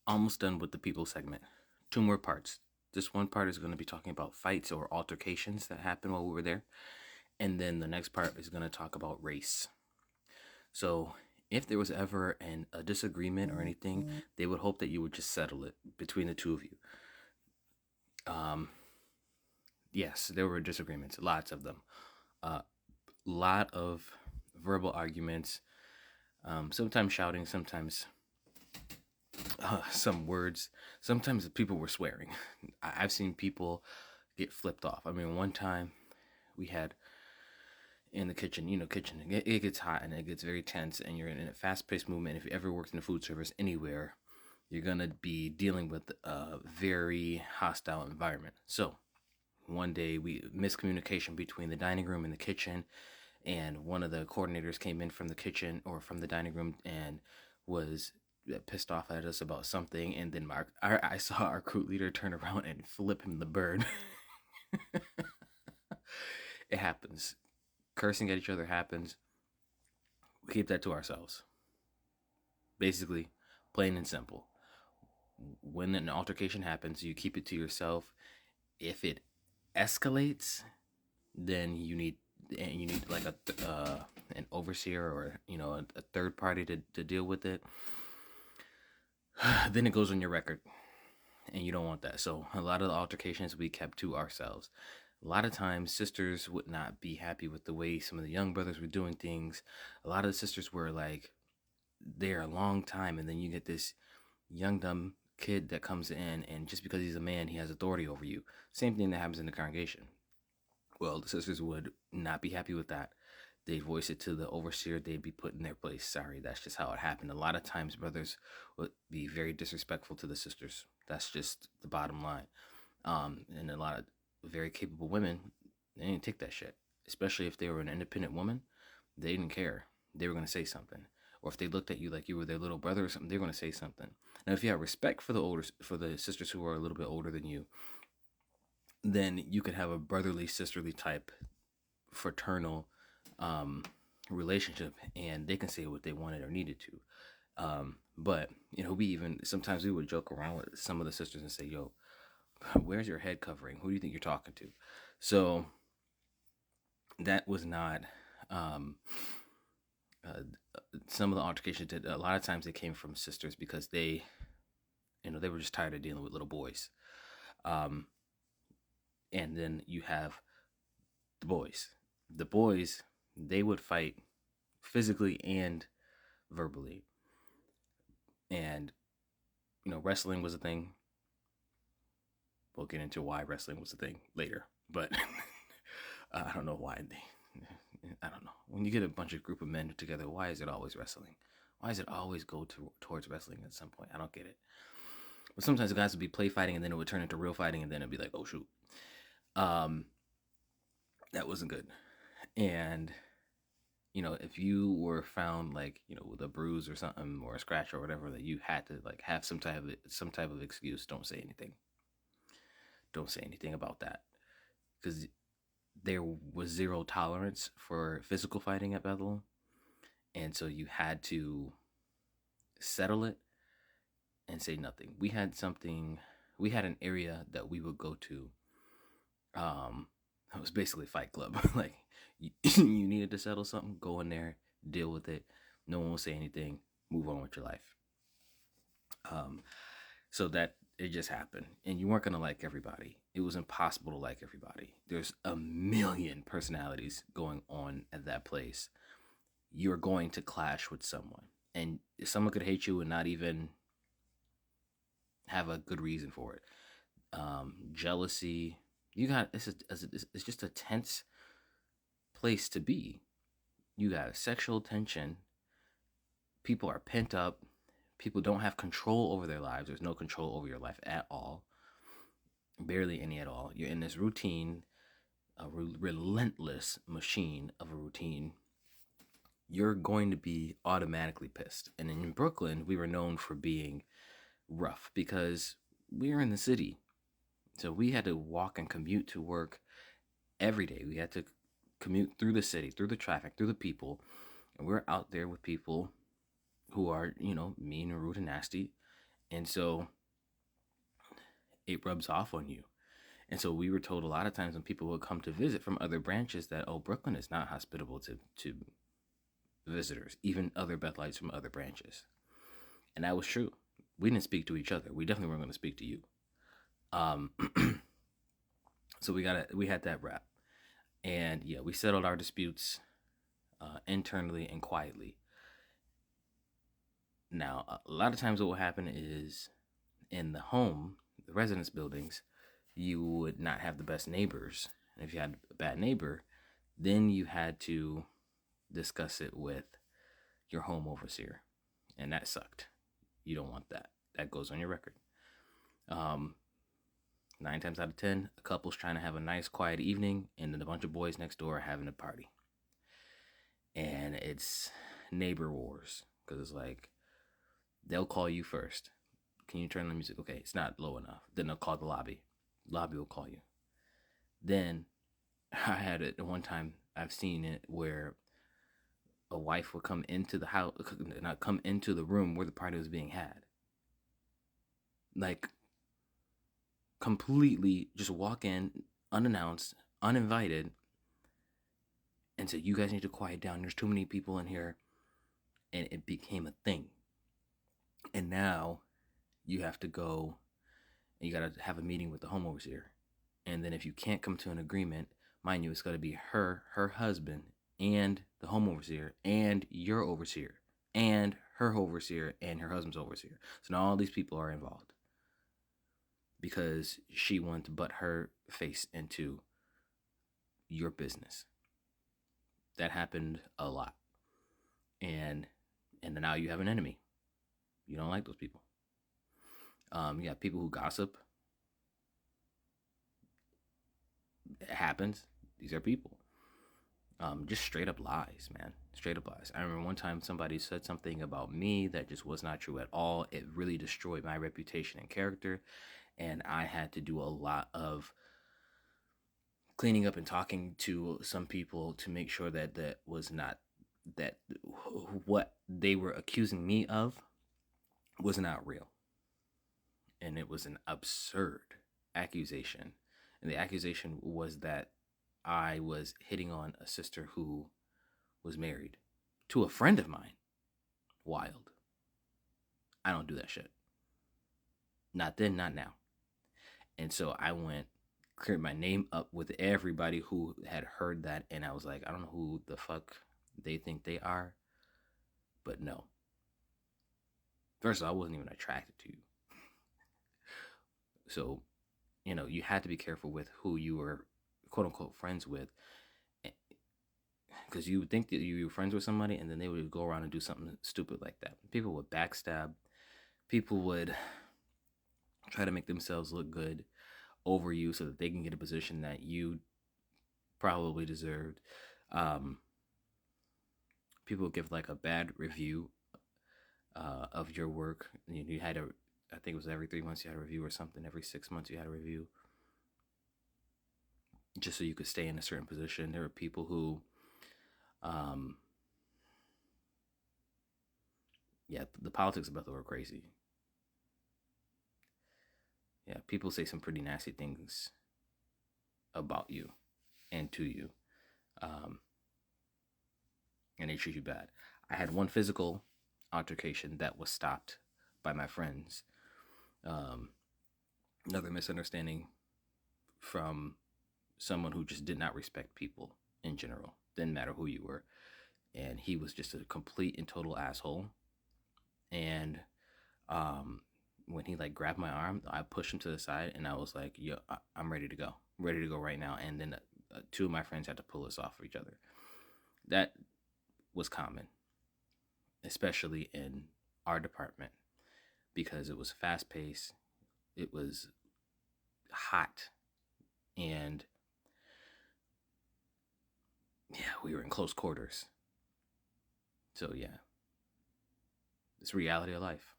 Almost done with the people segment. Two more parts. This one part is going to be talking about fights or altercations that happened while we were there. And then the next part is going to talk about race. So, if there was ever a disagreement or anything, they would hope that you would just settle it between the two of you. Um, yes, there were disagreements, lots of them. Lot of verbal arguments, sometimes shouting, sometimes some words. Sometimes people were swearing. I've seen people get flipped off. I mean, one time we had in the kitchen, kitchen, it gets hot and it gets very tense, and you're in a fast paced movement. If you ever worked in the food service anywhere, you're going to be dealing with a very hostile environment. So, one day we miscommunication between the dining room and the kitchen, and one of the coordinators came in from the kitchen or from the dining room and was pissed off at us about something, and then I saw our crew leader turn around and flip him the bird. It happens. Cursing at each other happens. We keep that to ourselves. Basically, plain and simple. When an altercation happens, you keep it to yourself. If it escalates, then you need like an overseer or a third party to deal with it. Then it goes on your record, and you don't want that. So a lot of the altercations we kept to ourselves. A lot of times sisters would not be happy with the way some of the young brothers were doing things. A lot of the sisters were like there a long time, and then you get this young dumb kid that comes in, and just because he's a man, he has authority over you. Same thing that happens in the congregation. Well, the sisters would not be happy with that. They'd voice it to the overseer. They'd be put in their place. Sorry, that's just how it happened. A lot of times brothers would be very disrespectful to the sisters. That's just the bottom line. And a lot of very capable women, they didn't take that shit. Especially if they were an independent woman, they didn't care. They were going to say something. Or if they looked at you like you were their little brother or something, they're going to say something. Now, if you have respect for the sisters who are a little bit older than you, then you could have a brotherly, sisterly type fraternal relationship, and they can say what they wanted or needed to. But we even sometimes we would joke around with some of the sisters and say, "Yo, where's your head covering? Who do you think you're talking to?" So that was not. Um, uh, some of the altercations did. A lot of times they came from sisters because they were just tired of dealing with little boys. Um, and then you have the boys. The boys, they would fight physically and verbally. And wrestling was a thing. We'll get into why wrestling was a thing later, but I don't know why I don't know. When you get a bunch of group of men together, why is it always wrestling? Why does it always go towards wrestling at some point? I don't get it. But sometimes the guys would be play fighting, and then it would turn into real fighting, and then it'd be like, oh shoot, um, that wasn't good. And if you were found like with a bruise or something or a scratch or whatever, that you had to like have some type of excuse, don't say anything. Don't say anything about that, because there was zero tolerance for physical fighting at Bethel, and so you had to settle it and say nothing. We had an area that we would go to. It was basically Fight Club. Like you needed to settle something, go in there, deal with it. No one will say anything. Move on with your life. Um, so that it just happened, and you weren't gonna like everybody. It was impossible to like everybody. There's a million personalities going on at that place. You're going to clash with someone, and someone could hate you and not even have a good reason for it. Jealousy. It's just a tense place to be. You got sexual tension. People are pent up. People don't have control over their lives. There's no control over your life at all. Barely any at all. You're in this routine, a relentless machine of a routine. You're going to be automatically pissed. And in Brooklyn, we were known for being rough because we were in the city. So we had to walk and commute to work every day. We had to commute through the city, through the traffic, through the people. And we're out there with people who are, mean and rude and nasty. And so it rubs off on you. And so we were told a lot of times when people would come to visit from other branches that, oh, Brooklyn is not hospitable to visitors, even other Bethelites from other branches. And that was true. We didn't speak to each other. We definitely weren't going to speak to you. Um, so we had that rap. And yeah, we settled our disputes internally and quietly. Now, a lot of times what will happen is in the home, the residence buildings, you would not have the best neighbors. And if you had a bad neighbor, then you had to discuss it with your home overseer. And that sucked. You don't want that. That goes on your record. 9 times out of 10, a couple's trying to have a nice, quiet evening, and then a bunch of boys next door are having a party. And it's neighbor wars, because it's like, they'll call you first. Can you turn the music? Okay, it's not low enough. Then they'll call the lobby. Lobby will call you. Then I had it one time, I've seen it where a wife would come into the house, not come into the room where the party was being had. Like, completely just walk in unannounced, uninvited, and say, you guys need to quiet down. There's too many people in here. And it became a thing. And now you have to go and you got to have a meeting with the home overseer. And then if you can't come to an agreement, mind you, it's got to be her husband, and the home overseer, and your overseer, and her overseer, and her husband's overseer. So now all these people are involved because she wanted to butt her face into your business. That happened a lot. And now you have an enemy. You don't like those people. You got people who gossip. It happens. These are people. Just straight up lies, man. Straight up lies. I remember one time somebody said something about me that just was not true at all. It really destroyed my reputation and character. And I had to do a lot of cleaning up and talking to some people to make sure that that was not, that what they were accusing me of was not real. And it was an absurd accusation. And the accusation was that I was hitting on a sister who was married to a friend of mine. Wild. I don't do that shit. Not then, not now. And so I went, cleared my name up with everybody who had heard that. And I was like, I don't know who the fuck they think they are. But no. First of all, I wasn't even attracted to you. So, you had to be careful with who you were, quote unquote, friends with. Because you would think that you were friends with somebody and then they would go around and do something stupid like that. People would backstab. People would try to make themselves look good over you so that they can get a position that you probably deserved. People would give like a bad review of your work. You had I think it was every 3 months you had a review or something. Every 6 months you had a review. Just so you could stay in a certain position. There were people who, the politics of Bethel were crazy. Yeah, people say some pretty nasty things about you and to you. And they treat you bad. I had one physical altercation that was stopped by my friends. Another misunderstanding from someone who just did not respect people in general. Didn't matter who you were. And he was just a complete and total asshole. And when he like grabbed my arm, I pushed him to the side and I was like, yo, I'm ready to go. I'm ready to go right now. And then two of my friends had to pull us off of each other. That was common, especially in our department, because it was fast paced, it was hot, and we were in close quarters. So yeah, it's reality of life.